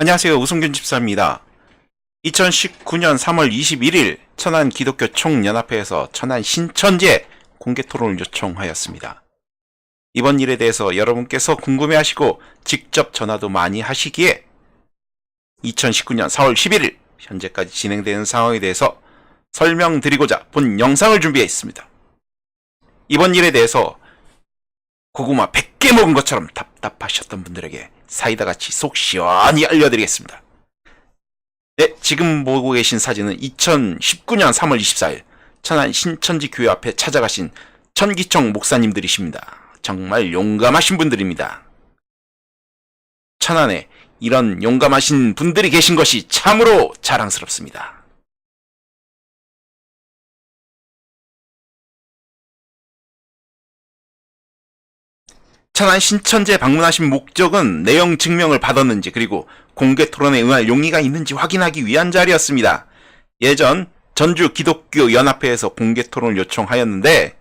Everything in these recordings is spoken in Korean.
안녕하세요. 우성균 집사입니다. 2019년 3월 21일 천안 기독교 총연합회에서 천안 신천지에 공개 토론을 요청하였습니다. 이번 일에 대해서 여러분께서 궁금해하시고 직접 전화도 많이 하시기에 2019년 4월 11일 현재까지 진행되는 상황에 대해서 설명드리고자 본 영상을 준비했습니다. 이번 일에 대해서 고구마 100개 먹은 것처럼 답답하셨던 분들에게 사이다같이 속 시원히 알려드리겠습니다. 네, 지금 보고 계신 사진은 2019년 3월 24일 천안 신천지 교회 앞에 찾아가신 천기청 목사님들이십니다. 정말 용감하신 분들입니다. 천안에 이런 용감하신 분들이 계신 것이 참으로 자랑스럽습니다. 천안 신천지에 방문하신 목적은 내용 증명을 받았는지 그리고 공개 토론에 응할 용의가 있는지 확인하기 위한 자리였습니다. 예전 전주 기독교 연합회에서 공개 토론을 요청하였는데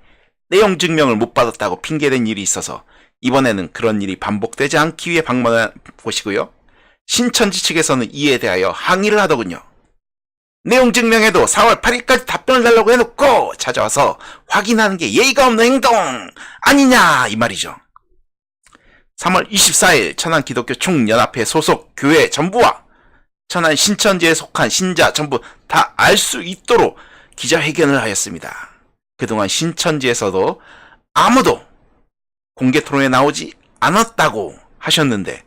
내용 증명을 못 받았다고 핑계댄 일이 있어서 이번에는 그런 일이 반복되지 않기 위해 방문한 곳이고요. 신천지 측에서는 이에 대하여 항의를 하더군요. 내용 증명에도 4월 8일까지 답변을 달라고 해놓고 찾아와서 확인하는 게 예의가 없는 행동 아니냐 이 말이죠. 3월 24일 천안 기독교 총연합회 소속 교회 전부와 천안 신천지에 속한 신자 전부 다 알 수 있도록 기자회견을 하였습니다. 그동안 신천지에서도 아무도 공개 토론에 나오지 않았다고 하셨는데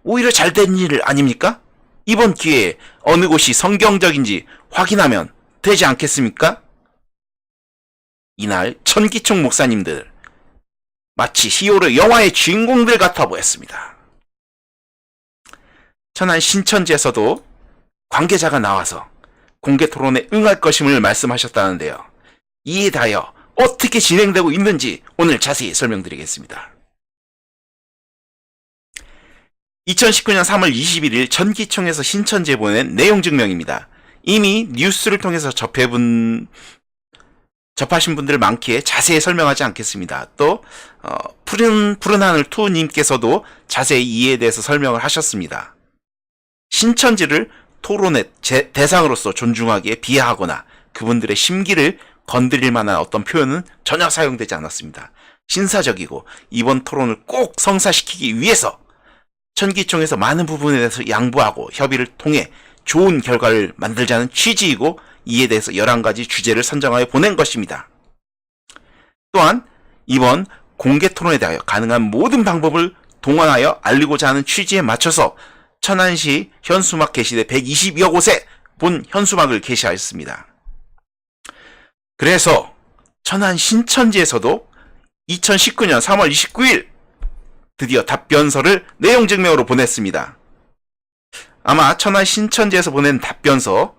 오히려 잘된 일 아닙니까? 이번 기회에 어느 곳이 성경적인지 확인하면 되지 않겠습니까? 이날 천기총 목사님들 마치 히어로 영화의 주인공들 같아 보였습니다. 천안 신천지에서도 관계자가 나와서 공개 토론에 응할 것임을 말씀하셨다는데요. 이에 대하여 어떻게 진행되고 있는지 오늘 자세히 설명드리겠습니다. 2019년 3월 21일 전기총에서 신천지에 보낸 내용 증명입니다. 이미 뉴스를 통해서 접하신 분들 많기에 자세히 설명하지 않겠습니다. 또 푸른 하늘 투님께서도 자세히 이에 대해서 설명을 하셨습니다. 신천지를 토론의 대상으로서 존중하기에 비하하거나 그분들의 심기를 건드릴 만한 어떤 표현은 전혀 사용되지 않았습니다. 신사적이고 이번 토론을 꼭 성사시키기 위해서 천기총에서 많은 부분에 대해서 양보하고 협의를 통해 좋은 결과를 만들자는 취지이고 이에 대해서 11가지 주제를 선정하여 보낸 것입니다. 또한 이번 공개 토론에 대하여 가능한 모든 방법을 동원하여 알리고자 하는 취지에 맞춰서 천안시 현수막 게시대 120여 곳에 본 현수막을 게시하였습니다. 그래서 천안 신천지에서도 2019년 3월 29일 드디어 답변서를 내용 증명으로 보냈습니다. 아마 천안 신천지에서 보낸 답변서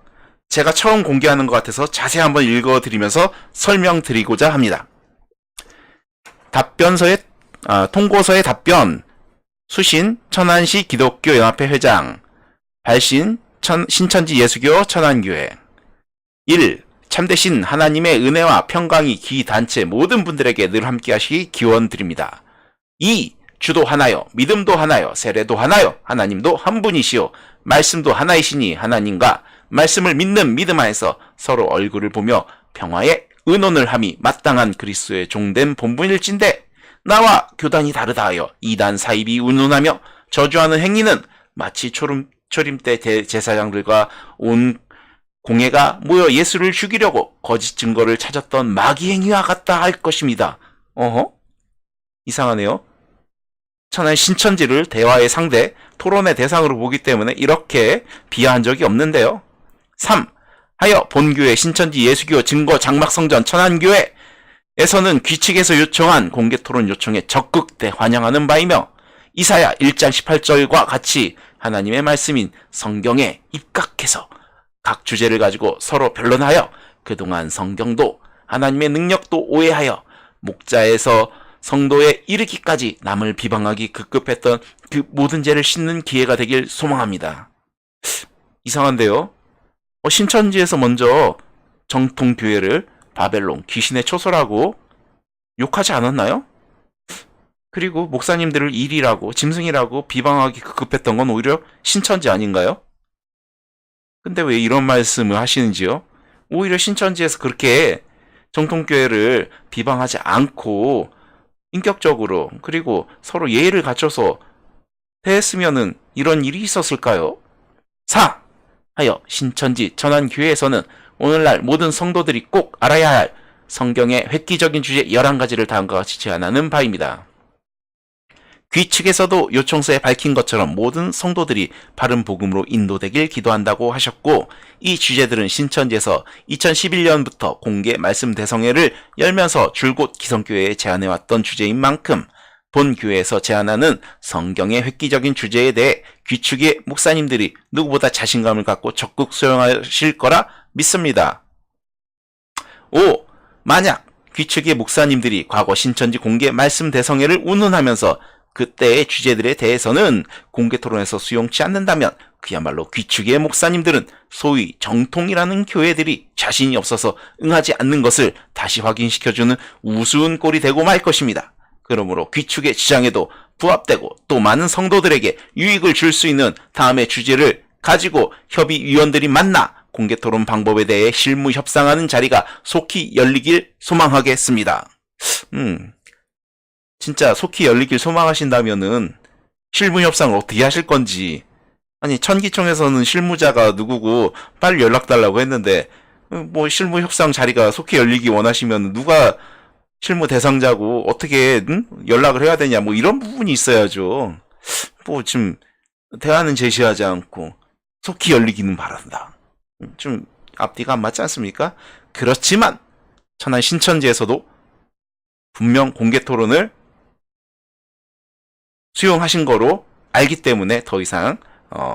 제가 처음 공개하는 것 같아서 자세히 한번 읽어드리면서 설명드리고자 합니다. 통고서의 답변 수신 천안시 기독교 연합회 회장 발신 신천지 예수교 천안교회 1. 참되신 하나님의 은혜와 평강이 기단체 모든 분들에게 늘 함께 하시기 기원드립니다. 2. 주도 하나요 믿음도 하나요 세례도 하나요 하나님도 한 분이시오 말씀도 하나이시니 하나님과 말씀을 믿는 믿음 안에서 서로 얼굴을 보며 평화의 의논을 함이 마땅한 그리스도의 종된 본분일진데 나와 교단이 다르다 하여 이단 사입이 운운하며 저주하는 행위는 마치 초림 때 제사장들과 온 공회가 모여 예수를 죽이려고 거짓 증거를 찾았던 마귀 행위와 같다 할 것입니다. 이상하네요. 천안 신천지를 대화의 상대, 토론의 대상으로 보기 때문에 이렇게 비하한 적이 없는데요. 3. 하여 본교회 신천지 예수교 증거 장막성전 천안교회에서는 귀측에서 요청한 공개토론 요청에 적극 대환영하는 바이며 이사야 1장 18절과 같이 하나님의 말씀인 성경에 입각해서 각 주제를 가지고 서로 변론하여 그동안 성경도 하나님의 능력도 오해하여 목자에서 성도에 이르기까지 남을 비방하기 급급했던 그 모든 죄를 씻는 기회가 되길 소망합니다. 이상한데요. 신천지에서 먼저 정통교회를 바벨론 귀신의 초소라고 욕하지 않았나요? 그리고 목사님들을 일이라고 짐승이라고 비방하기 급급했던 건 오히려 신천지 아닌가요? 근데 왜 이런 말씀을 하시는지요? 오히려 신천지에서 그렇게 정통교회를 비방하지 않고 인격적으로 그리고 서로 예의를 갖춰서 대했으면은 이런 일이 있었을까요? 4. 하여 신천지 천안교회에서는 오늘날 모든 성도들이 꼭 알아야 할 성경의 획기적인 주제 11가지를 다음과 같이 제안하는 바입니다. 귀 측에서도 요청서에 밝힌 것처럼 모든 성도들이 바른 복음으로 인도되길 기도한다고 하셨고, 이 주제들은 신천지에서 2011년부터 공개 말씀 대성회를 열면서 줄곧 기성교회에 제안해왔던 주제인 만큼 본 교회에서 제안하는 성경의 획기적인 주제에 대해 귀축의 목사님들이 누구보다 자신감을 갖고 적극 수용하실 거라 믿습니다. 5. 만약 귀축의 목사님들이 과거 신천지 공개 말씀 대성회를 운운하면서 그때의 주제들에 대해서는 공개 토론에서 수용치 않는다면 그야말로 귀축의 목사님들은 소위 정통이라는 교회들이 자신이 없어서 응하지 않는 것을 다시 확인시켜주는 우스운 꼴이 되고 말 것입니다. 그러므로 귀축의 주장에도 부합되고 또 많은 성도들에게 유익을 줄 수 있는 다음의 주제를 가지고 협의위원들이 만나 공개 토론 방법에 대해 실무 협상하는 자리가 속히 열리길 소망하겠습니다. 진짜 속히 열리길 소망하신다면은 실무 협상을 어떻게 하실 건지. 아니, 천기총에서는 실무자가 누구고 빨리 연락 달라고 했는데 뭐 실무 협상 자리가 속히 열리기 원하시면 누가 실무 대상자고 어떻게 연락을 해야 되냐, 뭐 이런 부분이 있어야죠. 뭐 지금 대안은 제시하지 않고 속히 열리기는 바란다. 좀 앞뒤가 안 맞지 않습니까? 그렇지만 천안 신천지에서도 분명 공개 토론을 수용하신 거로 알기 때문에 더 이상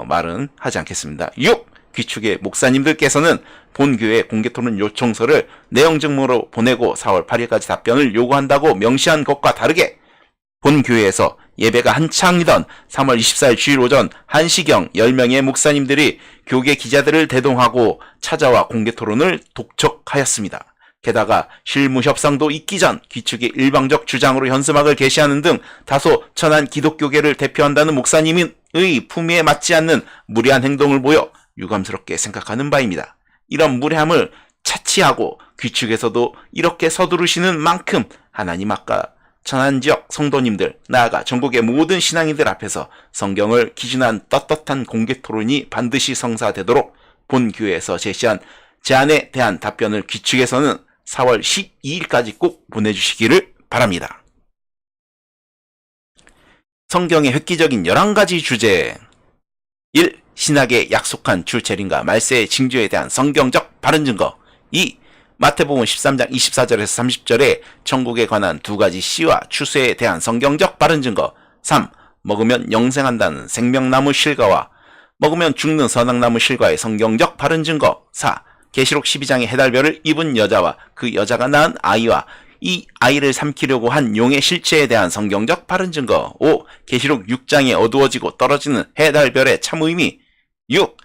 말은 하지 않겠습니다. 6. 귀축의 목사님들께서는 본교회 공개토론 요청서를 내용증명으로 보내고 4월 8일까지 답변을 요구한다고 명시한 것과 다르게 본교회에서 예배가 한창이던 3월 24일 주일 오전 1시경 10명의 목사님들이 교계 기자들을 대동하고 찾아와 공개토론을 독촉하였습니다. 게다가 실무 협상도 있기 전 귀축의 일방적 주장으로 현수막을 게시하는 등 다소 천안 기독교계를 대표한다는 목사님의 품위에 맞지 않는 무례한 행동을 보여 유감스럽게 생각하는 바입니다. 이런 무례함을 차치하고 귀축에서도 이렇게 서두르시는 만큼 하나님 앞과 천안 지역 성도님들, 나아가 전국의 모든 신앙인들 앞에서 성경을 기준한 떳떳한 공개 토론이 반드시 성사되도록 본 교회에서 제시한 제안에 대한 답변을 귀축에서는 4월 12일까지 꼭 보내주시기를 바랍니다. 성경의 획기적인 11가지 주제. 1. 신학에 약속한 주 재림과 말세의 징조에 대한 성경적 바른 증거. 2. 마태복음 13장 24절에서 30절에 천국에 관한 2가지 시와 추수에 대한 성경적 바른 증거. 3. 먹으면 영생한다는 생명나무 실과와 먹으면 죽는 선악나무 실과의 성경적 바른 증거. 4. 계시록 12장의 해달별을 입은 여자와 그 여자가 낳은 아이와 이 아이를 삼키려고 한 용의 실체에 대한 성경적 바른 증거. 5. 계시록 6장에 어두워지고 떨어지는 해달별의 참 의미. 6.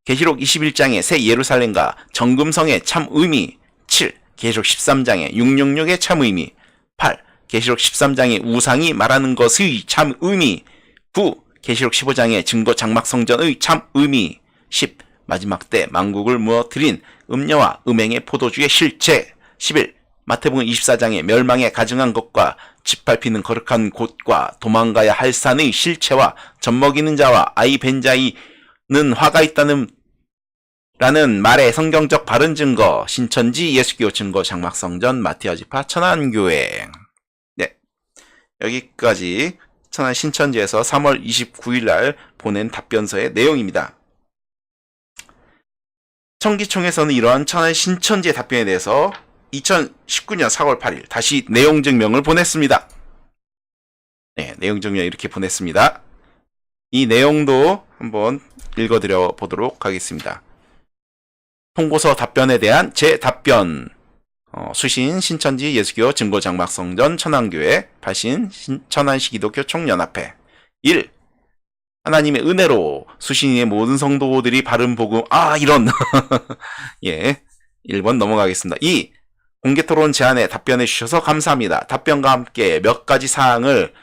계시록 21장의 새 예루살렘과 정금성의 참 의미. 7. 계시록 13장의 666의 참 의미. 8. 계시록 13장의 우상이 말하는 것의 참 의미. 9. 계시록 15장의 증거 장막 성전의 참 의미. 10. 마지막 때 만국을 무너뜨린 음녀와 음행의 포도주의 실체. 11. 마태복음 24장의 멸망에 가증한 것과 짓밟히는 거룩한 곳과 도망가야 할 산의 실체와 젖먹이는 자와 아이 벤 자이는 화가 있다는 라는 말의 성경적 바른 증거. 신천지 예수교 증거 장막 성전 마티아 지파 천안교회. 네, 여기까지 천안 신천지에서 3월 29일 날 보낸 답변서의 내용입니다. 청기총에서는 이러한 천안 신천지의 답변에 대해서 2019년 4월 8일 다시 내용 증명을 보냈습니다. 네, 내용 증명 이렇게 보냈습니다. 이 내용도 한번 읽어드려 보도록 하겠습니다. 통고서 답변에 대한 제 답변. 수신 신천지 예수교 증거장막성전 천안교회, 발신 천안시 기독교 총연합회. 1. 하나님의 은혜로 수신의 모든 성도들이 바른 복음. 이런. 예. 1번 넘어가겠습니다. 2. 공개토론 제안에 답변해 주셔서 감사합니다. 답변과 함께 몇 가지 사항을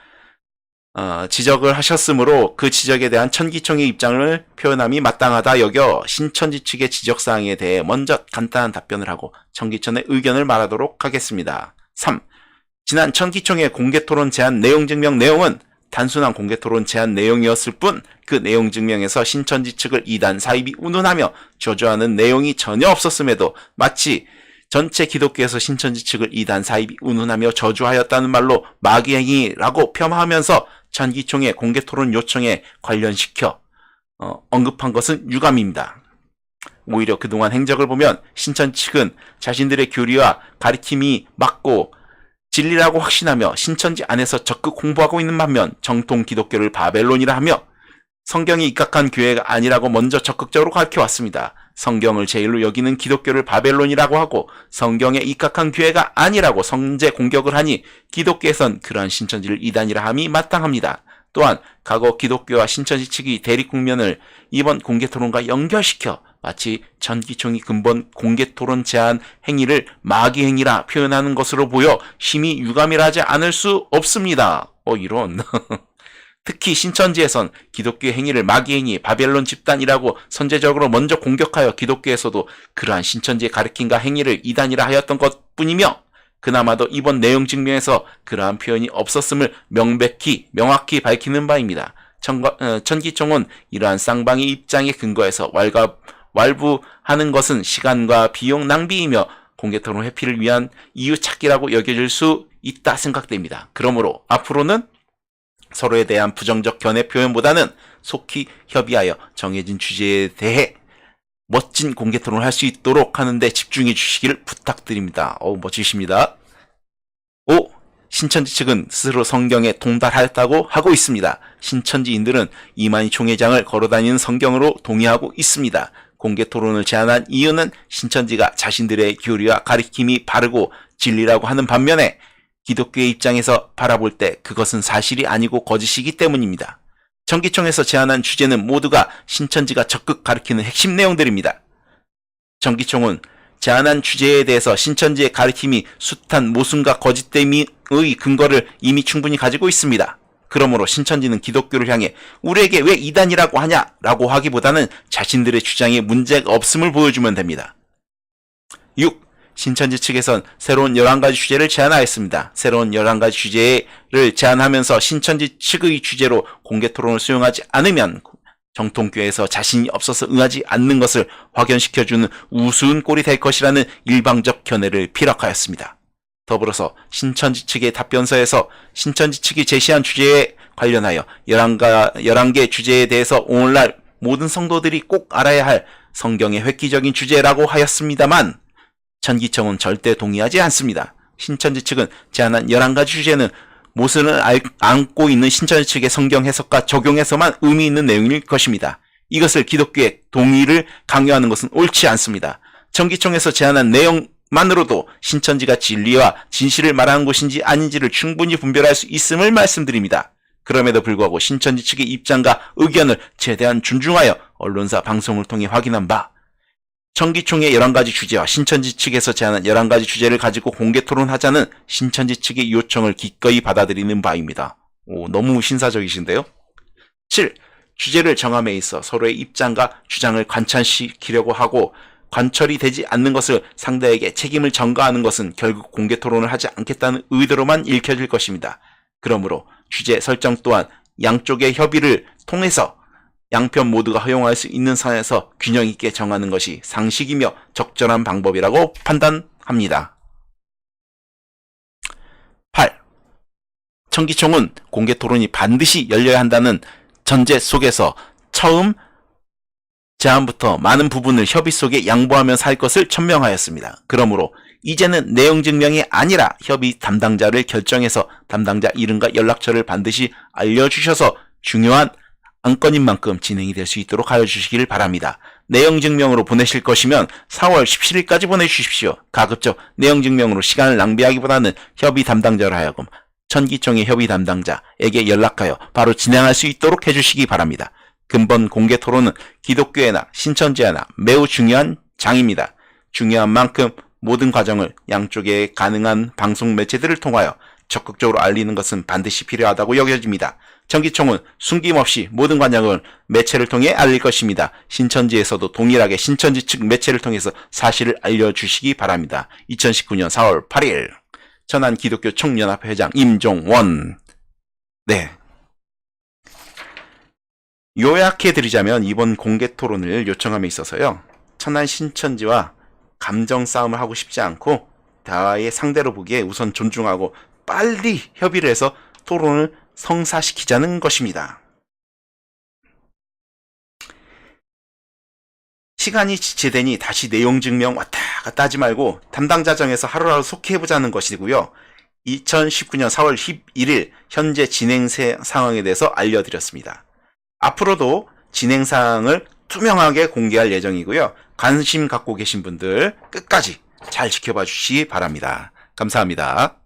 지적을 하셨으므로 그 지적에 대한 천기총의 입장을 표현함이 마땅하다 여겨 신천지 측의 지적사항에 대해 먼저 간단한 답변을 하고 천기총의 의견을 말하도록 하겠습니다. 3. 지난 천기총의 공개토론 제안 내용 증명 내용은 단순한 공개토론 제안 내용이었을 뿐 그 내용 증명에서 신천지 측을 이단 사입이 운운하며 저주하는 내용이 전혀 없었음에도 마치 전체 기독교에서 신천지 측을 이단 사입이 운운하며 저주하였다는 말로 마귀행위라고 폄하하면서 천기총의 공개토론 요청에 관련시켜 언급한 것은 유감입니다. 오히려 그동안 행적을 보면 신천지 측은 자신들의 교리와 가르침이 맞고 진리라고 확신하며 신천지 안에서 적극 홍보하고 있는 반면 정통 기독교를 바벨론이라 하며 성경이 입각한 교회가 아니라고 먼저 적극적으로 가르쳐왔습니다. 성경을 제일로 여기는 기독교를 바벨론이라고 하고 성경에 입각한 교회가 아니라고 성제 공격을 하니 기독교에선 그러한 신천지를 이단이라 함이 마땅합니다. 또한 과거 기독교와 신천지 측이 대립국면을 이번 공개토론과 연결시켜 마치 천기총이 근본 공개토론 제안 행위를 마귀행위라 표현하는 것으로 보여 심히 유감이라 하지 않을 수 없습니다. 이런... 특히 신천지에선 기독교의 행위를 마귀행위, 바벨론 집단이라고 선제적으로 먼저 공격하여 기독교에서도 그러한 신천지의 가르침과 행위를 이단이라 하였던 것뿐이며 그나마도 이번 내용 증명에서 그러한 표현이 없었음을 명확히 밝히는 바입니다. 천기총은 이러한 쌍방의 입장에 근거해서 왈부하는 것은 시간과 비용 낭비이며 공개토론 회피를 위한 이유 찾기라고 여겨질 수 있다 생각됩니다. 그러므로 앞으로는 서로에 대한 부정적 견해 표현보다는 속히 협의하여 정해진 주제에 대해 멋진 공개토론을 할 수 있도록 하는데 집중해 주시기를 부탁드립니다. 멋지십니다. 5. 신천지 측은 스스로 성경에 동달하였다고 하고 있습니다. 신천지인들은 이만희 총회장을 걸어다니는 성경으로 동의하고 있습니다. 공개토론을 제안한 이유는 신천지가 자신들의 교리와 가르침이 바르고 진리라고 하는 반면에 기독교의 입장에서 바라볼 때 그것은 사실이 아니고 거짓이기 때문입니다. 천기총에서 제안한 주제는 모두가 신천지가 적극 가르치는 핵심 내용들입니다. 천기총은 제안한 주제에 대해서 신천지의 가르침이 숱한 모순과 거짓됨의 근거를 이미 충분히 가지고 있습니다. 그러므로 신천지는 기독교를 향해 우리에게 왜 이단이라고 하냐라고 하기보다는 자신들의 주장에 문제가 없음을 보여주면 됩니다. 6. 신천지 측에선 새로운 11가지 주제를 제안하였습니다. 새로운 11가지 주제를 제안하면서 신천지 측의 주제로 공개토론을 수용하지 않으면 정통교회에서 자신이 없어서 응하지 않는 것을 확연시켜주는 우스운 꼴이 될 것이라는 일방적 견해를 피력하였습니다. 더불어서 신천지 측의 답변서에서 신천지 측이 제시한 주제에 관련하여 11개 주제에 대해서 오늘날 모든 성도들이 꼭 알아야 할 성경의 획기적인 주제라고 하였습니다만 천기총은 절대 동의하지 않습니다. 신천지 측은 제안한 11가지 주제는 모순을 안고 있는 신천지 측의 성경 해석과 적용해서만 의미 있는 내용일 것입니다. 이것을 기독교의 동의를 강요하는 것은 옳지 않습니다. 천기총에서 제안한 내용만으로도 신천지가 진리와 진실을 말하는 곳인지 아닌지를 충분히 분별할 수 있음을 말씀드립니다. 그럼에도 불구하고 신천지 측의 입장과 의견을 최대한 존중하여 언론사 방송을 통해 확인한 바 천기총의 11가지 주제와 신천지 측에서 제안한 11가지 주제를 가지고 공개토론하자는 신천지 측의 요청을 기꺼이 받아들이는 바입니다. 너무 신사적이신데요? 7. 주제를 정함에 있어 서로의 입장과 주장을 관철시키려고 하고 관철이 되지 않는 것을 상대에게 책임을 전가하는 것은 결국 공개토론을 하지 않겠다는 의도로만 읽혀질 것입니다. 그러므로 주제 설정 또한 양쪽의 협의를 통해서 양편 모두가 허용할 수 있는 선에서 균형 있게 정하는 것이 상식이며 적절한 방법이라고 판단합니다. 8. 천기총은 공개토론이 반드시 열려야 한다는 전제 속에서 처음 제안부터 많은 부분을 협의 속에 양보하면서 할 것을 천명하였습니다. 그러므로 이제는 내용 증명이 아니라 협의 담당자를 결정해서 담당자 이름과 연락처를 반드시 알려주셔서 중요한 안건인 만큼 진행이 될 수 있도록 하여 주시기를 바랍니다. 내용 증명으로 보내실 것이면 4월 17일까지 보내주십시오. 가급적 내용 증명으로 시간을 낭비하기보다는 협의 담당자로 하여금 천기총의 협의 담당자에게 연락하여 바로 진행할 수 있도록 해주시기 바랍니다. 근본 공개 토론은 기독교회나 신천지회나 매우 중요한 장입니다. 중요한 만큼 모든 과정을 양쪽에 가능한 방송 매체들을 통하여 적극적으로 알리는 것은 반드시 필요하다고 여겨집니다. 정기총은 숨김없이 모든 관역을 매체를 통해 알릴 것입니다. 신천지에서도 동일하게 신천지 측 매체를 통해서 사실을 알려주시기 바랍니다. 2019년 4월 8일 천안기독교 총연합회 회장 임종원. 네. 요약해드리자면 이번 공개 토론을 요청함에 있어서요. 천안 신천지와 감정 싸움을 하고 싶지 않고 대화의 상대로 보기에 우선 존중하고 빨리 협의를 해서 토론을 성사시키자는 것입니다. 시간이 지체되니 다시 내용 증명 왔다 갔다 하지 말고 담당자 정해서 하루하루 속해보자는 것이고요. 2019년 4월 11일 현재 진행 상황에 대해서 알려드렸습니다. 앞으로도 진행 사항을 투명하게 공개할 예정이고요. 관심 갖고 계신 분들 끝까지 잘 지켜봐 주시기 바랍니다. 감사합니다.